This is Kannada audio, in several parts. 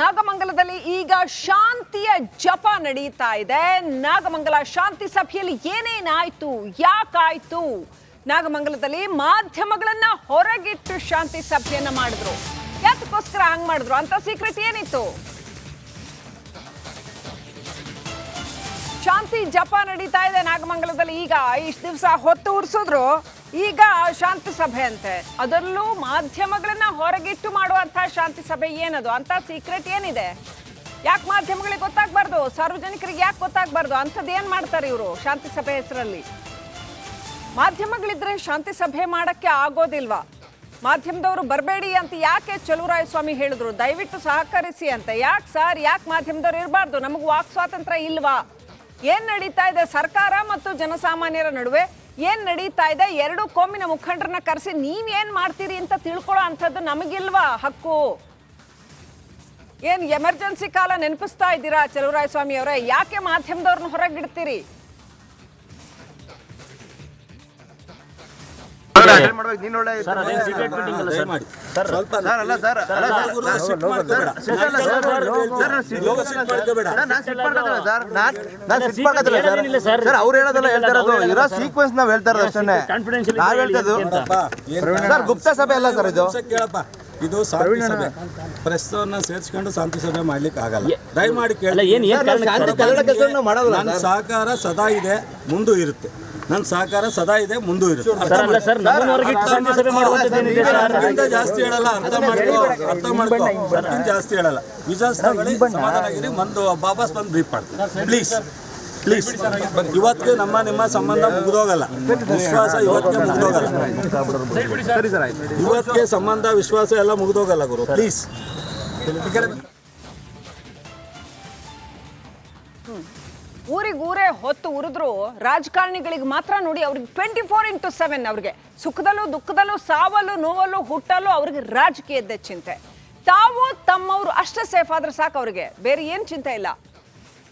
ನಾಗಮಂಗಲದಲ್ಲಿ ಈಗ ಶಾಂತಿಯ ಜಪ ನಡೀತಾ ಇದೆ. ನಾಗಮಂಗಲ ಶಾಂತಿ ಸಭೆಯಲ್ಲಿ ಏನೇನಾಯ್ತು, ಯಾಕಾಯ್ತು? ನಾಗಮಂಗಲದಲ್ಲಿ ಮಾಧ್ಯಮಗಳನ್ನ ಹೊರಗಿಟ್ಟು ಶಾಂತಿ ಸಭೆಯನ್ನ ಮಾಡಿದ್ರು. ಯಾತಕ್ಕೋಸ್ಕರ ಹಂಗ್ ಮಾಡಿದ್ರು ಅಂತ ಸೀಕ್ರೆಟ್ ಏನಿತ್ತು? ಶಾಂತಿ ಜಪ ನಡೀತಾ ಇದೆ ನಾಗಮಂಗಲದಲ್ಲಿ. ಈಗ ಇಷ್ಟು ದಿವಸ ಹೊತ್ತು ಉರ್ಸಿದ್ರು, ಈಗ ಶಾಂತಿ ಸಭೆ ಅಂತೆ. ಅದರಲ್ಲೂ ಮಾಧ್ಯಮಗಳನ್ನ ಹೊರಗಿಟ್ಟು ಮಾಡುವಂತಹ ಶಾಂತಿ ಸಭೆ ಏನದು ಅಂತ ಸೀಕ್ರೆಟ್ ಏನಿದೆ? ಯಾಕೆ ಮಾಧ್ಯಮಗಳಿಗೆ ಗೊತ್ತಾಗ್ಬಾರ್ದು, ಸಾರ್ವಜನಿಕರಿಗೆ ಯಾಕೆ ಗೊತ್ತಾಗ್ಬಾರ್ದು? ಅಂಥದ್ದು ಏನ್ ಮಾಡ್ತಾರೆ ಇವರು ಶಾಂತಿ ಸಭೆ ಹೆಸರಲ್ಲಿ? ಮಾಧ್ಯಮಗಳಿದ್ರೆ ಶಾಂತಿ ಸಭೆ ಮಾಡಕ್ಕೆ ಆಗೋದಿಲ್ವಾ? ಮಾಧ್ಯಮದವರು ಬರಬೇಡಿ ಅಂತ ಯಾಕೆ ಚಲುವರಾಯಸ್ವಾಮಿ ಹೇಳಿದ್ರು? ದಯವಿಟ್ಟು ಸಹಕರಿಸಿ ಅಂತ. ಯಾಕೆ ಸರ್, ಯಾಕೆ ಮಾಧ್ಯಮದವ್ರು ಇರಬಾರ್ದು? ನಮಗೆ ವಾಕ್ ಸ್ವಾತಂತ್ರ್ಯ ಇಲ್ವಾ? ಏನ್ ನಡೀತಾ ಇದೆ ಸರ್ಕಾರ ಮತ್ತು ಜನಸಾಮಾನ್ಯರ ನಡುವೆ? ಏನ್ ನಡೀತಾ ಇದೆ? ಎರಡು ಕೋಮಿನ ಮುಖಂಡರನ್ನ ಕರೆಸಿ ನೀವೇನ್ ಮಾಡ್ತೀರಿ ಅಂತ ತಿಳ್ಕೊಳ್ಳೋ ಅಂಥದ್ದು ನಮಗಿಲ್ವಾ ಹಕ್ಕು? ಏನ್ ಎಮರ್ಜೆನ್ಸಿ ಕಾಲ ನೆನಪಿಸ್ತಾ ಇದ್ದೀರಾ ಚಲುವರಾಯಸ್ವಾಮಿ ಅವರೇ? ಯಾಕೆ ಮಾಧ್ಯಮದವ್ರನ್ನ ಹೊರಗಿಡ್ತೀರಿ? ಅವ್ರು ಹೇಳೋದಲ್ಲ ಹೇಳ್ತಾ ಇರೋದು, ಇರೋ ಸೀಕ್ವೆನ್ಸ್ ನಾವ್ ಹೇಳ್ತಾ ಇರೋದು ಅಷ್ಟೇ. ನಾವ್ ಹೇಳ್ತದ್ದು ಸರ್ ಗುಪ್ತ ಸಭೆ ಅಲ್ಲ ಸರ್ ಇದು. ಇದು ಶಾಂತಿ ಸಭೆ. ಪ್ರಸ್ತವನ್ನ ಸೇರಿಸ್ಕೊಂಡು ಶಾಂತಿ ಸಭೆ ಮಾಡ್ಲಿಕ್ಕೆ ಆಗಲ್ಲ. ದಯಮಾಡಿ ಕೇಳಿ. ನನ್ನ ಸಹಕಾರ ಸದಾ ಇದೆ, ಮುಂದೂ ಇರುತ್ತೆ. ನನ್ನ ಸಹಕಾರ ಸದಾ ಇದೆ, ಮುಂದೂ ಇರುತ್ತೆ. ಜಾಸ್ತಿ ಹೇಳಲ್ಲ, ಅರ್ಥ ಮಾಡ್ಕೊ. ಜಾಸ್ತಿ ಹೇಳಲ್ಲ. ವಿಜಯಸ್ಥಳದಲ್ಲಿ ಸಮಾಧಾನಗಿರಿ ಒಂದು ವಾಪಸ್ ಬಂದು ಬ್ರೀಫ್ ಮಾಡ್ತೀನಿ ಪ್ಲೀಸ್. ಇವತ್ತಿಗೆ ನಿಮ್ಮ ಸಂಬಂಧ ಮುಗಿದೋಗಲ್ಲ. ವಿಶ್ವಾಸ ಇವತ್ತಿಗೆ ಮುಗಿದೋಗಲ್ಲ. ಇವತ್ತಿಗೆ ಸಂಬಂಧ ವಿಶ್ವಾಸ ಎಲ್ಲ ಮುಗಿದೋಗಲ್ಲ ಗುರು, ಪ್ಲೀಸ್. ಊರಿಗೂರೇ ಹೊತ್ತು ಉರಿದ್ರು ರಾಜಕಾರಣಿಗಳಿಗೆ ಮಾತ್ರ ನೋಡಿ, ಅವ್ರಿಗೆ 24x7 ಅವ್ರಿಗೆ ಸುಖದಲ್ಲೂ ದುಃಖದಲ್ಲೂ ಸಾವಲ್ಲೂ ನೋವಲ್ಲೂ ಹುಟ್ಟಲ್ಲೂ ಅವ್ರಿಗೆ ರಾಜಕೀಯದ್ದೇ ಚಿಂತೆ. ತಾವು ತಮ್ಮವರು ಅಷ್ಟೇ ಸೇಫ್ ಆದ್ರೆ ಸಾಕು, ಅವ್ರಿಗೆ ಬೇರೆ ಏನು ಚಿಂತೆ ಇಲ್ಲ.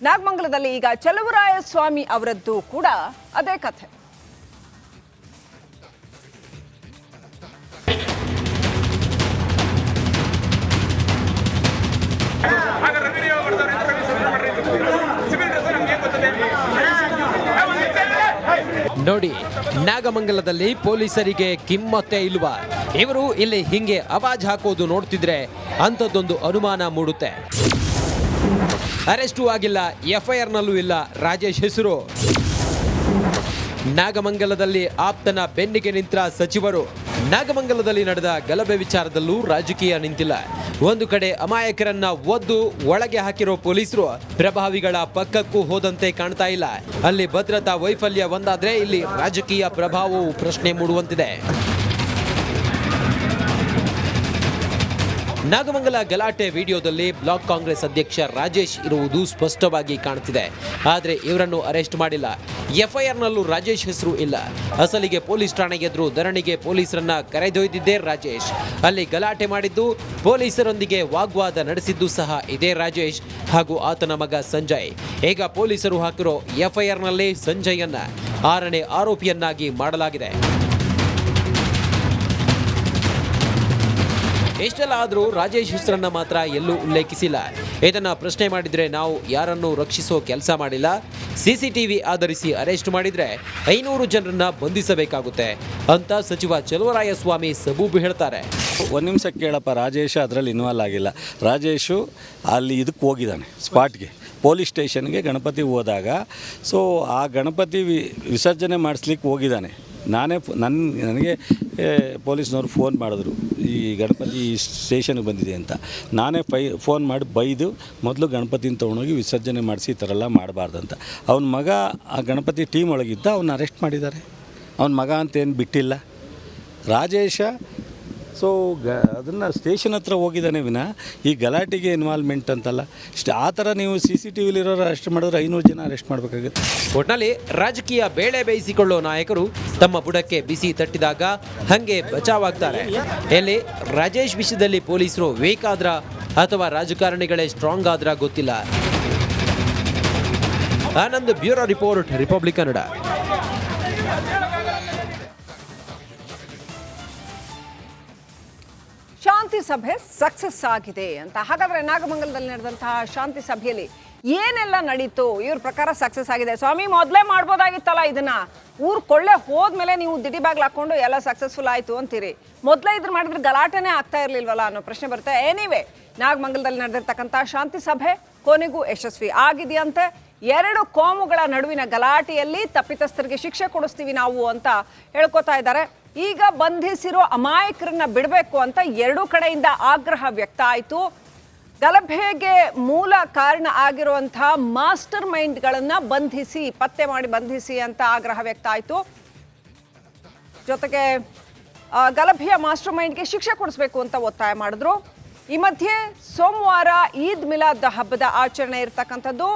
ನಾಗಮಂಗಲದಲ್ಲಿ ಈಗ ಚಲುವರಾಯಸ್ವಾಮಿ ಅವರದ್ದು ಕೂಡ ಅದೇ ಕಥೆ. ನೋಡಿ, ನಾಗಮಂಗಲದಲ್ಲಿ ಪೊಲೀಸರಿಗೆ ಕಿಮ್ಮತ್ತೇ ಇಲ್ವಾ? ಇವರು ಇಲ್ಲಿ ಹಿಂಗೆ ಆವಾಜ್ ಹಾಕೋದು ನೋಡ್ತಿದ್ರೆ ಅಂಥದ್ದೊಂದು ಅನುಮಾನ ಮೂಡುತ್ತೆ. ಅರೆಸ್ಟೂ ಆಗಿಲ್ಲ, FIR ನಲ್ಲೂ ಇಲ್ಲ ರಾಜೇಶ್ ಹೆಸರು. ನಾಗಮಂಗಲದಲ್ಲಿ ಆಪ್ತನ ಬೆನ್ನಿಗೆ ನಿಂತ ಸಚಿವರು. ನಾಗಮಂಗಲದಲ್ಲಿ ನಡೆದ ಗಲಭೆ ವಿಚಾರದಲ್ಲೂ ರಾಜಕೀಯ ನಿಂತಿಲ್ಲ. ಒಂದು ಕಡೆ ಅಮಾಯಕರನ್ನ ಒದ್ದು ಒಳಗೆ ಹಾಕಿರೋ ಪೊಲೀಸರು ಪ್ರಭಾವಿಗಳ ಪಕ್ಕಕ್ಕೂ ಹೋದಂತೆ ಕಾಣ್ತಾ ಇಲ್ಲ. ಅಲ್ಲಿ ಭದ್ರತಾ ವೈಫಲ್ಯ ಒಂದಾದ್ರೆ ಇಲ್ಲಿ ರಾಜಕೀಯ ಪ್ರಭಾವವು ಪ್ರಶ್ನೆ ಮೂಡುವಂತಿದೆ. ನಾಗಮಂಗಲ ಗಲಾಟೆ ವಿಡಿಯೋದಲ್ಲಿ ಬ್ಲಾಕ್ ಕಾಂಗ್ರೆಸ್ ಅಧ್ಯಕ್ಷ ರಾಜೇಶ್ ಇರುವುದು ಸ್ಪಷ್ಟವಾಗಿ ಕಾಣುತ್ತಿದೆ. ಆದರೆ ಇವರನ್ನು ಅರೆಸ್ಟ್ ಮಾಡಿಲ್ಲ. FIR ನಲ್ಲೂ ರಾಜೇಶ್ ಹೆಸರು ಇಲ್ಲ. ಅಸಲಿಗೆ ಪೊಲೀಸ್ ಠಾಣೆಗೆ ಎದುರು ಧರಣಿಗೆ ಪೊಲೀಸರನ್ನ ಕರೆದೊಯ್ದಿದ್ದೇ ರಾಜೇಶ್. ಅಲ್ಲಿ ಗಲಾಟೆ ಮಾಡಿದ್ದು, ಪೊಲೀಸರೊಂದಿಗೆ ವಾಗ್ವಾದ ನಡೆಸಿದ್ದು ಸಹ ಇದೇ ರಾಜೇಶ್ ಹಾಗೂ ಆತನ ಮಗ ಸಂಜಯ್. ಈಗ ಪೊಲೀಸರು ಹಾಕಿರೋ FIR ನಲ್ಲೇ ಸಂಜಯನ್ನ 6ನೇ ಆರೋಪಿಯನ್ನಾಗಿ ಮಾಡಲಾಗಿದೆ. ಎಷ್ಟೆಲ್ಲ ಆದರೂ ರಾಜೇಶ್ ಹೆಸರನ್ನ ಮಾತ್ರ ಎಲ್ಲೂ ಉಲ್ಲೇಖಿಸಿಲ್ಲ. ಇದನ್ನ ಪ್ರಶ್ನೆ ಮಾಡಿದ್ರೆ ನಾವು ಯಾರನ್ನೂ ರಕ್ಷಿಸೋ ಕೆಲಸ ಮಾಡಿಲ್ಲ, CCTV ಆಧರಿಸಿ ಅರೆಸ್ಟ್ ಮಾಡಿದ್ರೆ 500 ಜನರನ್ನ ಬಂಧಿಸಬೇಕಾಗುತ್ತೆ ಅಂತ ಸಚಿವ ಚಲುವರಾಯಸ್ವಾಮಿ ಸಬೂಬು ಹೇಳ್ತಾರೆ. ಒಂದು ನಿಮಿಷ ಕೇಳಪ್ಪ, ರಾಜೇಶ್ ಅದರಲ್ಲಿ ಇನ್ವಾಲ್ವ್ ಆಗಿಲ್ಲ. ರಾಜೇಶು ಅಲ್ಲಿ ಇದಕ್ಕೆ ಹೋಗಿದ್ದಾನೆ, ಸ್ಪಾಟ್ಗೆ, ಪೊಲೀಸ್ ಸ್ಟೇಷನ್ಗೆ ಗಣಪತಿ ಹೋದಾಗ. ಸೊ ಆ ಗಣಪತಿ ವಿಸರ್ಜನೆ ಮಾಡಿಸ್ಲಿಕ್ಕೆ ಹೋಗಿದ್ದಾನೆ. ನನಗೆ ಪೊಲೀಸ್ನವ್ರು ಫೋನ್ ಮಾಡಿದ್ರು, ಈ ಗಣಪತಿ ಸ್ಟೇಷನ್ಗೆ ಬಂದಿದೆ ಅಂತ. ನಾನೇ ಫೋನ್ ಮಾಡಿ ಬೈದು ಮೊದಲು ಗಣಪತಿನ ತೊಗೊಂಡೋಗಿ ವಿಸರ್ಜನೆ ಮಾಡಿಸಿ ಈ ಥರ ಎಲ್ಲ ಮಾಡಬಾರ್ದಂತ. ಅವನ ಮಗ ಆ ಗಣಪತಿ ಟೀಮ್ ಒಳಗಿದ್ದ, ಅವನ್ನ ಅರೆಸ್ಟ್ ಮಾಡಿದ್ದಾರೆ. ಅವನ ಮಗ ಅಂತೇನು ಬಿಟ್ಟಿಲ್ಲ ರಾಜೇಶ. ಸೊ ಅದನ್ನು ಸ್ಟೇಷನ್ ಹತ್ರ ಹೋಗಿದ್ದಾನೆ ವಿನ ಈ ಗಲಾಟೆಗೆ ಇನ್ವಾಲ್ವ್ಮೆಂಟ್ ಅಂತಲ್ಲ. ಆ ಥರ ನೀವು CCTVಲಿರೋರು ಅರೆಸ್ಟ್ ಮಾಡಿದ್ರೆ 500 ಜನ ಅರೆಸ್ಟ್ ಮಾಡಬೇಕಾಗುತ್ತೆ. ಒಟ್ನಲ್ಲಿ ರಾಜಕೀಯ ಬೇಳೆ ಬೇಯಿಸಿಕೊಳ್ಳೋ ನಾಯಕರು ತಮ್ಮ ಬುಡಕ್ಕೆ ಬಿಸಿ ತಟ್ಟಿದಾಗ ಹಂಗೆ ಬಚಾವಾಗ್ತಾರೆ. ಎಲ್ಲಿ ರಾಜೇಶ್ ವಿಷಯದಲ್ಲಿ ಪೊಲೀಸರು ವೀಕ್ ಆದ್ರ ಅಥವಾ ರಾಜಕಾರಣಿಗಳೇ ಸ್ಟ್ರಾಂಗ್ ಆದ್ರ ಗೊತ್ತಿಲ್ಲ. Anand, bureau report, Republic Kannada. ಶಾಂತಿ ಶಾಂತಿ ಸಭೆ ಸಕ್ಸಸ್ ಆಗಿದೆ ಅಂತ. ಹಾಗಾದ್ರೆ ನಾಗಮಂಗಲದಲ್ಲಿ ನಡೆದಂತಹ ಶಾಂತಿ ಸಭೆಯಲ್ಲಿ ಏನೆಲ್ಲ ನಡೀತು? ಇವ್ರ ಪ್ರಕಾರ ಸಕ್ಸಸ್ ಆಗಿದೆ. ಸ್ವಾಮಿ ಮೊದಲೇ ಮಾಡ್ಬೋದಾಗಿತ್ತಲ್ಲ ಇದನ್ನ, ಊರ್ ಕೊಳ್ಳೆ ಹೋದ್ಮೇಲೆ ನೀವು ದಿಡಿ ಬಾಗ್ಲು ಹಾಕೊಂಡು ಎಲ್ಲ ಸಕ್ಸಸ್ಫುಲ್ ಆಯ್ತು ಅಂತೀರಿ. ಮೊದಲೇ ಇದ್ರ ಮಾಡಿದ್ರೆ ಗಲಾಟೆನೇ ಆಗ್ತಾ ಇರ್ಲಿಲ್ವಲ್ಲ ಅನ್ನೋ ಪ್ರಶ್ನೆ ಬರುತ್ತೆ. ಎನಿವೆ, ನಾಗಮಂಗಲದಲ್ಲಿ ನಡೆದಿರ್ತಕ್ಕಂಥ ಶಾಂತಿ ಸಭೆ ಕೊನೆಗೂ ಯಶಸ್ವಿ ಆಗಿದೆಯಂತೆ. ಎರಡು ಕೋಮುಗಳ ನಡುವಿನ ಗಲಾಟೆಯಲ್ಲಿ ತಪ್ಪಿತಸ್ಥರಿಗೆ ಶಿಕ್ಷೆ ಕೊಡಿಸ್ತೀವಿ ನಾವು ಅಂತ ಹೇಳ್ಕೊತಾ ಇದ್ದಾರೆ. ಈಗ ಬಂಧಿಸಿರೋ ಅಮಾಯಕರನ್ನ ಬಿಡಬೇಕು ಅಂತ ಎರಡೂ ಕಡೆಯಿಂದ ಆಗ್ರಹ ವ್ಯಕ್ತ ಆಯಿತು. ಗಲಭೆಗೆ ಮೂಲ ಕಾರಣ ಆಗಿರುವಂತಹ ಮಾಸ್ಟರ್ ಮೈಂಡ್ಗಳನ್ನ ಬಂಧಿಸಿ, ಪತ್ತೆ ಮಾಡಿ ಬಂಧಿಸಿ ಅಂತ ಆಗ್ರಹ ವ್ಯಕ್ತ ಆಯಿತು. ಜೊತೆಗೆ ಗಲಭೆಯ ಮಾಸ್ಟರ್ ಮೈಂಡ್ಗೆ ಶಿಕ್ಷೆ ಕೊಡಿಸ್ಬೇಕು ಅಂತ ಒತ್ತಾಯ ಮಾಡಿದ್ರು. ಈ ಮಧ್ಯೆ ಸೋಮವಾರ ಈದ್ ಮಿಲಾದ್ ಹಬ್ಬದ ಆಚರಣೆ ಇರತಕ್ಕಂಥದ್ದು.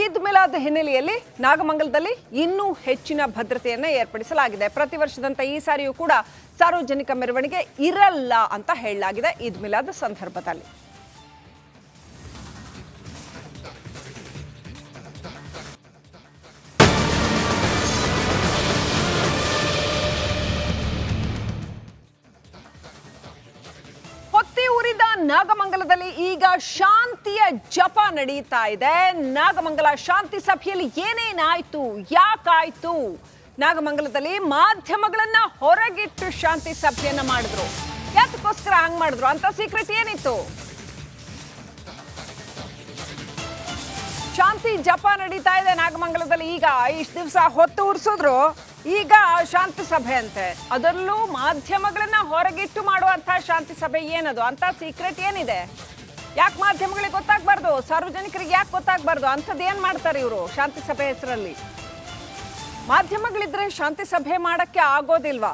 ಈದ್ ಮಿಲಾದ್ ಹಿನ್ನೆಲೆಯಲ್ಲಿ ನಾಗಮಂಗಲದಲ್ಲಿ ಇನ್ನೂ ಹೆಚ್ಚಿನ ಭದ್ರತೆಯನ್ನು ಏರ್ಪಡಿಸಲಾಗಿದೆ. ಪ್ರತಿ ವರ್ಷದಂತೆ ಈ ಸಾರಿಯೂ ಕೂಡ ಸಾರ್ವಜನಿಕ ಮೆರವಣಿಗೆ ಇರಲ್ಲ ಅಂತ ಹೇಳಲಾಗಿದೆ ಈದ್ ಮಿಲಾದ್ ಸಂದರ್ಭದಲ್ಲಿ. ನಾಗಮಂಗಲದಲ್ಲಿ ಈಗ ಶಾಂತಿಯ ಜಪ ನಡೀತಾ ಇದೆ. ನಾಗಮಂಗಲ ಶಾಂತಿ ಸಭೆಯಲ್ಲಿ ಏನೇನಾಯ್ತು, ಯಾಕಾಯ್ತು? ನಾಗಮಂಗಲದಲ್ಲಿ ಮಾಧ್ಯಮಗಳನ್ನ ಹೊರಗಿಟ್ಟು ಶಾಂತಿ ಸಭೆಯನ್ನ ಮಾಡಿದ್ರು. ಯಾತಕ್ಕೋಸ್ಕರ ಹಂಗ್ ಮಾಡಿದ್ರು ಅಂತ ಸೀಕ್ರೆಟ್ ಏನಿತ್ತು? ಶಾಂತಿ ಜಪ ನಡೀತಾ ಇದೆ ನಾಗಮಂಗಲದಲ್ಲಿ. ಈಗ ಇಷ್ಟು ದಿವಸ ಹೊತ್ತು ಉರ್ಸಿದ್ರು, ಈಗ ಶಾಂತಿ ಸಭೆ ಅಂತೆ. ಅದರಲ್ಲೂ ಮಾಧ್ಯಮಗಳನ್ನ ಹೊರಗಿಟ್ಟು ಮಾಡುವಂತಹ ಶಾಂತಿ ಸಭೆ ಏನದು ಅಂತ ಸೀಕ್ರೆಟ್ ಏನಿದೆ? ಯಾಕೆ ಮಾಧ್ಯಮಗಳಿಗೆ ಗೊತ್ತಾಗ್ಬಾರ್ದು? ಸಾರ್ವಜನಿಕರಿಗೆ ಯಾಕೆ ಗೊತ್ತಾಗ್ಬಾರ್ದು? ಅಂಥದ್ದು ಏನ್ ಮಾಡ್ತಾರೆ ಇವರು ಶಾಂತಿ ಸಭೆ ಹೆಸರಲ್ಲಿ? ಮಾಧ್ಯಮಗಳಿದ್ರೆ ಶಾಂತಿ ಸಭೆ ಮಾಡಕ್ಕೆ ಆಗೋದಿಲ್ವಾ?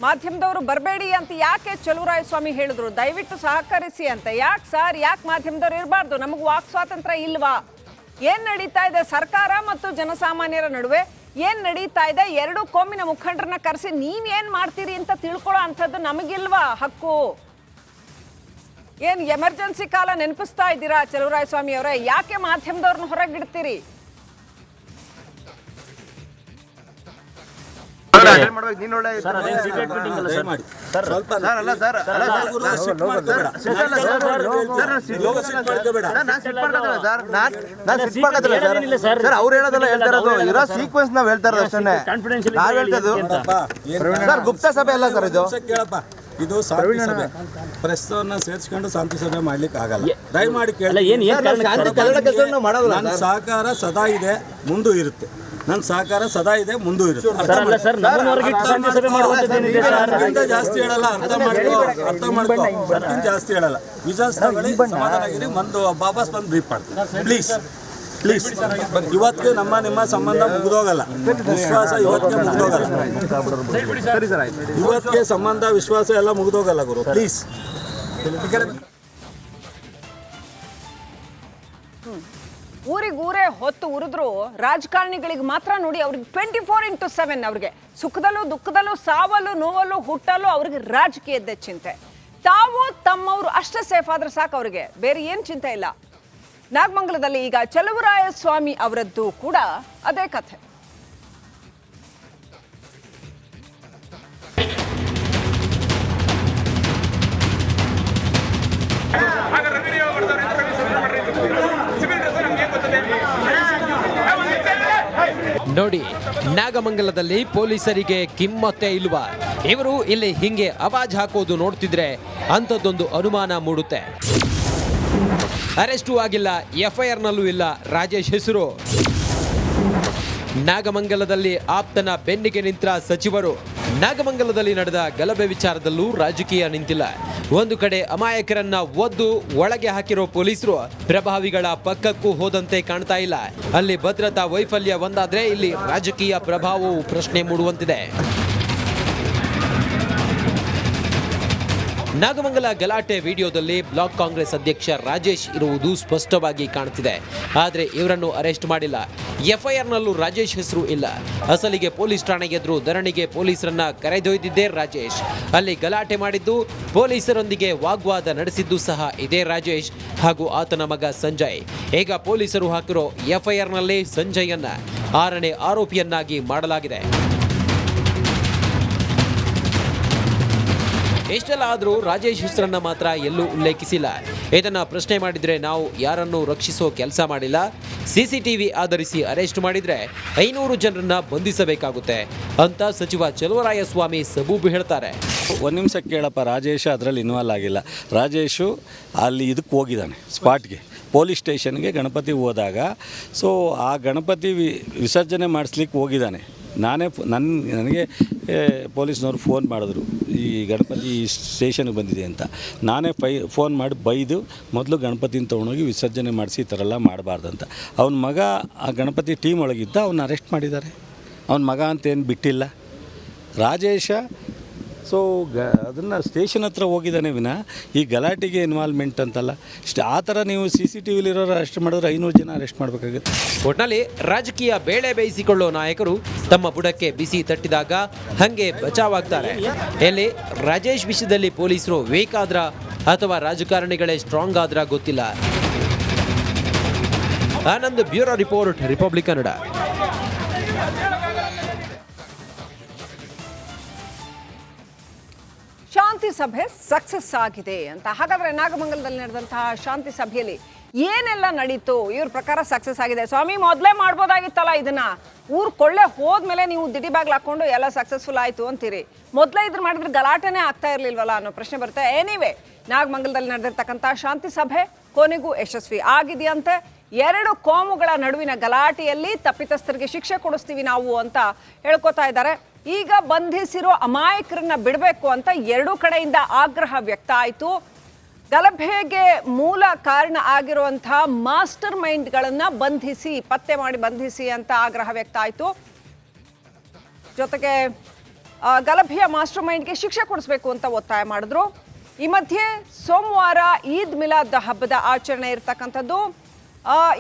ಮಾಧ್ಯಮದವರು ಬರಬೇಡಿ ಅಂತ ಯಾಕೆ ಚಲುವರಾಯಸ್ವಾಮಿ ಹೇಳಿದ್ರು? ದಯವಿಟ್ಟು ಸಹಕರಿಸಿ ಅಂತ. ಯಾಕೆ ಸರ್, ಯಾಕೆ ಮಾಧ್ಯಮದವ್ರು ಇರಬಾರ್ದು? ನಮಗೆ ವಾಕ್ ಸ್ವಾತಂತ್ರ್ಯ ಇಲ್ವಾ? ಏನ್ ನಡೀತಾ ಇದೆ ಸರ್ಕಾರ ಮತ್ತು ಜನಸಾಮಾನ್ಯರ ನಡುವೆ? ಏನ್ ನಡೀತಾ ಇದೆ? ಎರಡು ಕೋಮಿನ ಮುಖಂಡರನ್ನ ಕರೆಸಿ ನೀವೇನ್ ಮಾಡ್ತೀರಿ ಅಂತ ತಿಳ್ಕೊಳ್ಳೋ ಅಂಥದ್ದು ನಮಗಿಲ್ವಾ ಹಕ್ಕು? ಏನ್ ಎಮರ್ಜೆನ್ಸಿ ಕಾಲ ನೆನಪಿಸ್ತಾ ಇದ್ದೀರಾ ಚಲುವರಾಯಸ್ವಾಮಿ ಅವರೇ? ಯಾಕೆ ಮಾಧ್ಯಮದವ್ರನ್ನ ಹೊರಗಿಡ್ತೀರಿ? ಅವ್ರು ಹೇಳೋದಲ್ಲ ಹೇಳ್ತಾ ಇರೋದು, ಇರೋ ಸೀಕ್ವೆನ್ಸ್ ನಾವ್ ಹೇಳ್ತಾ ಇರೋದು ಅಷ್ಟೇ. ನಾವ್ ಹೇಳ್ತದ್ದು ಸರ್ ಗುಪ್ತ ಸಭೆ ಅಲ್ಲ ಸರ್ ಇದು. ಕೇಳಪ್ಪ, ಇದು ಶಾಂತಿ ಸಭೆ. ಪ್ರೆಸ್ಸನ್ನ ಸೇರಿಸ್ಕೊಂಡು ಶಾಂತಿ ಸಭೆ ಮಾಡ್ಲಿಕ್ಕೆ ಆಗಲ್ಲ. ದಯಮಾಡಿ ಕೇಳಿ. ನನ್ನ ಸಹಕಾರ ಸದಾ ಇದೆ, ಮುಂದೂ ಇರುತ್ತೆ. ನನ್ನ ಸಹಕಾರ ಸದಾ ಇದೆ, ಮುಂದೂ ಇರುತ್ತೆ. ಜಾಸ್ತಿ ಹೇಳಲ್ಲ, ಅರ್ಥ ಮಾಡ್ಕೋ. ಜಾಸ್ತಿ ಹೇಳಲ್ಲ. ವಿಜಾಸ್ ತಗೊಳ್ಳಿ, ಸಮಾಧಾನಗಿರಿ, ಒಂದು ವಾಪಸ್ ಬಂದು ಬ್ರೀಫ್ ಮಾಡ್ತೀನಿ ಪ್ಲೀಸ್. ಇವತ್ತಿಗೆ ನಿಮ್ಮ ಸಂಬಂಧ ಮುಗಿದೋಗಲ್ಲ. ವಿಶ್ವಾಸ ಇವತ್ತಿಗೆ ಮುಗಿದೋಗಲ್ಲ. ಇವತ್ತಿಗೆ ಸಂಬಂಧ ವಿಶ್ವಾಸ ಎಲ್ಲ ಮುಗಿದೋಗಲ್ಲ ಗುರು, ಪ್ಲೀಸ್. ಊರಿಗೂರೇ ಹೊತ್ತು ಉರಿದ್ರು ರಾಜಕಾರಣಿಗಳಿಗೆ ಮಾತ್ರ ನೋಡಿ, ಅವ್ರಿಗೆ 24x7 ಅವ್ರಿಗೆ ಸುಖದಲ್ಲೂ ದುಃಖದಲ್ಲೂ ಸಾವಲ್ಲೂ ನೋವಲ್ಲೂ ಹುಟ್ಟಲ್ಲೂ ಅವ್ರಿಗೆ ರಾಜಕೀಯದ್ದೇ ಚಿಂತೆ. ತಾವು ತಮ್ಮವರು ಅಷ್ಟೇ ಸೇಫ್ ಆದ್ರೆ ಸಾಕು ಅವ್ರಿಗೆ, ಬೇರೆ ಏನು ಚಿಂತೆ ಇಲ್ಲ. ನಾಗಮಂಗಲದಲ್ಲಿ ಈಗ ಚಲುವರಾಯಸ್ವಾಮಿ ಅವರದ್ದು ಕೂಡ ಅದೇ ಕಥೆ. ನೋಡಿ, ನಾಗಮಂಗಲದಲ್ಲಿ ಪೊಲೀಸರಿಗೆ ಕಿಮ್ಮತ್ತೆ ಇಲ್ವಾ? ಇವರು ಇಲ್ಲಿ ಹಿಂಗೆ ಆವಾಜ್ ಹಾಕೋದು ನೋಡ್ತಿದ್ರೆ ಅಂಥದ್ದೊಂದು ಅನುಮಾನ ಮೂಡುತ್ತೆ. ಅರೆಸ್ಟೂ ಆಗಿಲ್ಲ, FIR-ನಲ್ಲೂ ಇಲ್ಲ ರಾಜೇಶ್ ಹೆಸರು. ನಾಗಮಂಗಲದಲ್ಲಿ ಆಪ್ತನ ಬೆನ್ನಿಗೆ ನಿಂತ ಸಚಿವರು. ನಾಗಮಂಗಲದಲ್ಲಿ ನಡೆದ ಗಲಭೆ ವಿಚಾರದಲ್ಲೂ ರಾಜಕೀಯ ನಿಂತಿಲ್ಲ. ಒಂದು ಕಡೆ ಅಮಾಯಕರನ್ನ ಒದ್ದು ಒಳಗೆ ಹಾಕಿರೋ ಪೊಲೀಸರು ಪ್ರಭಾವಿಗಳ ಪಕ್ಕಕ್ಕೂ ಹೋದಂತೆ ಕಾಣ್ತಾ ಇಲ್ಲ. ಅಲ್ಲಿ ಭದ್ರತಾ ವೈಫಲ್ಯ ಒಂದಾದ್ರೆ ಇಲ್ಲಿ ರಾಜಕೀಯ ಪ್ರಭಾವವು ಪ್ರಶ್ನೆ ಮೂಡುವಂತಿದೆ. ನಾಗಮಂಗಲ ಗಲಾಟೆ ವಿಡಿಯೋದಲ್ಲಿ ಬ್ಲಾಕ್ ಕಾಂಗ್ರೆಸ್ ಅಧ್ಯಕ್ಷ ರಾಜೇಶ್ ಇರುವುದು ಸ್ಪಷ್ಟವಾಗಿ ಕಾಣುತ್ತಿದೆ. ಆದರೆ ಇವರನ್ನು ಅರೆಸ್ಟ್ ಮಾಡಿಲ್ಲ. FIR-ನಲ್ಲೂ ರಾಜೇಶ್ ಹೆಸರು ಇಲ್ಲ. ಅಸಲಿಗೆ ಪೊಲೀಸ್ ಠಾಣೆಗೆ ಎದುರು ಧರಣಿಗೆ ಪೊಲೀಸರನ್ನ ಕರೆದೊಯ್ದಿದ್ದೇ ರಾಜೇಶ್. ಅಲ್ಲಿ ಗಲಾಟೆ ಮಾಡಿದ್ದು, ಪೊಲೀಸರೊಂದಿಗೆ ವಾಗ್ವಾದ ನಡೆಸಿದ್ದು ಸಹ ಇದೇ ರಾಜೇಶ್ ಹಾಗೂ ಆತನ ಮಗ ಸಂಜಯ್. ಈಗ ಪೊಲೀಸರು ಹಾಕಿರೋ FIR-ನಲ್ಲೇ ಸಂಜಯನ್ನ 6ನೇ ಆರೋಪಿಯನ್ನಾಗಿ ಮಾಡಲಾಗಿದೆ. ಎಷ್ಟೆಲ್ಲ ಆದರೂ ರಾಜೇಶ್ ಹೆಸರನ್ನ ಮಾತ್ರ ಎಲ್ಲೂ ಉಲ್ಲೇಖಿಸಿಲ್ಲ. ಇದನ್ನ ಪ್ರಶ್ನೆ ಮಾಡಿದ್ರೆ ನಾವು ಯಾರನ್ನು ರಕ್ಷಿಸೋ ಕೆಲಸ ಮಾಡಿಲ್ಲ, ಸಿಸಿಟಿವಿ ಆಧರಿಸಿ ಅರೆಸ್ಟ್ ಮಾಡಿದ್ರೆ 500 ಜನರನ್ನ ಬಂಧಿಸಬೇಕಾಗುತ್ತೆ ಅಂತ ಸಚಿವ ಚಲುವರಾಯಸ್ವಾಮಿ ಸಬೂಬು ಹೇಳ್ತಾರೆ. ಒಂದು ನಿಮಿಷ ಕೇಳಪ್ಪ, ರಾಜೇಶ್ ಅದರಲ್ಲಿ ಇನ್ವಾಲ್ವ್ ಆಗಿಲ್ಲ. ರಾಜೇಶು ಅಲ್ಲಿ ಇದಕ್ಕೆ ಹೋಗಿದ್ದಾನೆ, ಸ್ಪಾಟ್ಗೆ, ಪೊಲೀಸ್ ಸ್ಟೇಷನ್ಗೆ ಗಣಪತಿ ಹೋದಾಗ. ಸೊ ಆ ಗಣಪತಿ ವಿಸರ್ಜನೆ ಮಾಡಿಸ್ಲಿಕ್ಕೆ ಹೋಗಿದ್ದಾನೆ. ನನಗೆ ಪೊಲೀಸ್ನವ್ರು ಫೋನ್ ಮಾಡಿದ್ರು, ಈ ಗಣಪತಿ ಸ್ಟೇಷನ್ಗೆ ಬಂದಿದೆ ಅಂತ. ನಾನೇ ಫೋನ್ ಮಾಡಿ ಬೈದು ಮೊದಲು ಗಣಪತಿನ ತೊಗೊಂಡೋಗಿ ವಿಸರ್ಜನೆ ಮಾಡಿಸಿ ಈ ಥರ ಎಲ್ಲ ಮಾಡಬಾರ್ದಂತ. ಅವನ ಮಗ ಆ ಗಣಪತಿ ಟೀಮ್ ಒಳಗಿದ್ದ, ಅವನ್ನ ಅರೆಸ್ಟ್ ಮಾಡಿದ್ದಾರೆ. ಅವನ ಮಗ ಅಂತೇನು ಬಿಟ್ಟಿಲ್ಲ. ರಾಜೇಶ ಸೊ ಅದನ್ನು ಸ್ಟೇಷನ್ ಹತ್ರ ಹೋಗಿದ್ದಾನೆ ವಿನಃ ಈ ಗಲಾಟೆಗೆ ಇನ್ವಾಲ್ವ್ಮೆಂಟ್ ಅಂತಲ್ಲ. ಆ ಥರ ನೀವು CCTV ಇರೋರು ಅರೆಸ್ಟ್ ಮಾಡಿದ್ರೆ 500 ಜನ ಅರೆಸ್ಟ್ ಮಾಡಬೇಕಾಗುತ್ತೆ. ಒಟ್ನಲ್ಲಿ ರಾಜಕೀಯ ಬೇಳೆ ಬೇಯಿಸಿಕೊಳ್ಳೋ ನಾಯಕರು ತಮ್ಮ ಬುಡಕ್ಕೆ ಬಿಸಿ ತಟ್ಟಿದಾಗ ಹಂಗೆ ಬಚಾವಾಗ್ತಾರೆ. ಎಲ್ಲಿ ರಾಜೇಶ್ ವಿಷಯದಲ್ಲಿ ಪೊಲೀಸರು ವೀಕ್ ಆದ್ರ ಅಥವಾ ರಾಜಕಾರಣಿಗಳೇ ಸ್ಟ್ರಾಂಗ್ ಆದ್ರ ಗೊತ್ತಿಲ್ಲ. Anand, bureau report, Republic Kannada. ಶಾಂತಿ ಸಭೆ ಸಕ್ಸಸ್ ಆಗಿದೆ ಅಂತ. ಹಾಗಾದ್ರೆ ನಾಗಮಂಗಲದಲ್ಲಿ ನಡೆದಂತಹ ಶಾಂತಿ ಸಭೆಯಲ್ಲಿ ಏನೆಲ್ಲ ನಡೀತು? ಇವ್ರ ಪ್ರಕಾರ ಸಕ್ಸಸ್ ಆಗಿದೆ. ಸ್ವಾಮಿ, ಮೊದಲೇ ಮಾಡ್ಬೋದಾಗಿತ್ತಲ್ಲ ಇದನ್ನ. ಊರ್ ಕೊಳ್ಳೆ ಹೋದ್ಮೇಲೆ ನೀವು ದಿಡಿಬಾಗ್ಲು ಹಾಕೊಂಡು ಎಲ್ಲ ಸಕ್ಸಸ್ಫುಲ್ ಆಯ್ತು ಅಂತೀರಿ. ಮೊದಲೇ ಇದ್ರ ಮಾಡಿದ್ರೆ ಗಲಾಟೆನೇ ಆಗ್ತಾ ಇರ್ಲಿಲ್ವಲ್ಲ ಅನ್ನೋ ಪ್ರಶ್ನೆ ಬರುತ್ತೆ. ಎನಿವೆ, ನಾಗಮಂಗಲದಲ್ಲಿ ನಡೆದಿರ್ತಕ್ಕಂಥ ಶಾಂತಿ ಸಭೆ ಕೊನೆಗೂ ಯಶಸ್ವಿ ಆಗಿದೆಯಂತೆ. 2 ಕೋಮುಗಳ ನಡುವಿನ ಗಲಾಟೆಯಲ್ಲಿ ತಪ್ಪಿತಸ್ಥರಿಗೆ ಶಿಕ್ಷೆ ಕೊಡಿಸ್ತೀವಿ ನಾವು ಅಂತ ಹೇಳ್ಕೊತಾ ಇದ್ದಾರೆ. ಈಗ ಬಂಧಿಸಿರೋ ಅಮಾಯಕರನ್ನ ಬಿಡಬೇಕು ಅಂತ 2 ಕಡೆಯಿಂದ ಆಗ್ರಹ ವ್ಯಕ್ತ ಆಯಿತು. ಗಲಭೆಗೆ ಮೂಲ ಕಾರಣ ಆಗಿರುವಂತಹ ಮಾಸ್ಟರ್ ಮೈಂಡ್ಗಳನ್ನ ಬಂಧಿಸಿ, ಪತ್ತೆ ಮಾಡಿ ಬಂಧಿಸಿ ಅಂತ ಆಗ್ರಹ ವ್ಯಕ್ತ ಆಯಿತು. ಜೊತೆಗೆ ಗಲಭೆಯ ಮಾಸ್ಟರ್ ಮೈಂಡ್ಗೆ ಶಿಕ್ಷೆ ಕೊಡಿಸ್ಬೇಕು ಅಂತ ಒತ್ತಾಯ ಮಾಡಿದ್ರು. ಈ ಮಧ್ಯೆ ಸೋಮವಾರ ಈದ್ ಮಿಲಾದ್ ಹಬ್ಬದ ಆಚರಣೆ ಇರತಕ್ಕಂಥದ್ದು.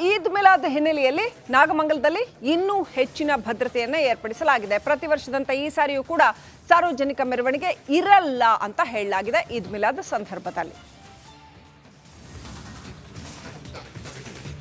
ಈದ್ ಮಿಲಾದ್ ಹಿನ್ನೆಲೆಯಲ್ಲಿ ನಾಗಮಂಗಲದಲ್ಲಿ ಇನ್ನೂ ಹೆಚ್ಚಿನ ಭದ್ರತೆಯನ್ನು ಏರ್ಪಡಿಸಲಾಗಿದೆ. ಪ್ರತಿ ವರ್ಷದಂತೆ ಈ ಸಾರಿಯೂ ಕೂಡ ಸಾರ್ವಜನಿಕ ಮೆರವಣಿಗೆ ಇರಲ್ಲ ಅಂತ ಹೇಳಲಾಗಿದೆ ಈದ್ ಮಿಲಾದ್ ಸಂದರ್ಭದಲ್ಲಿ.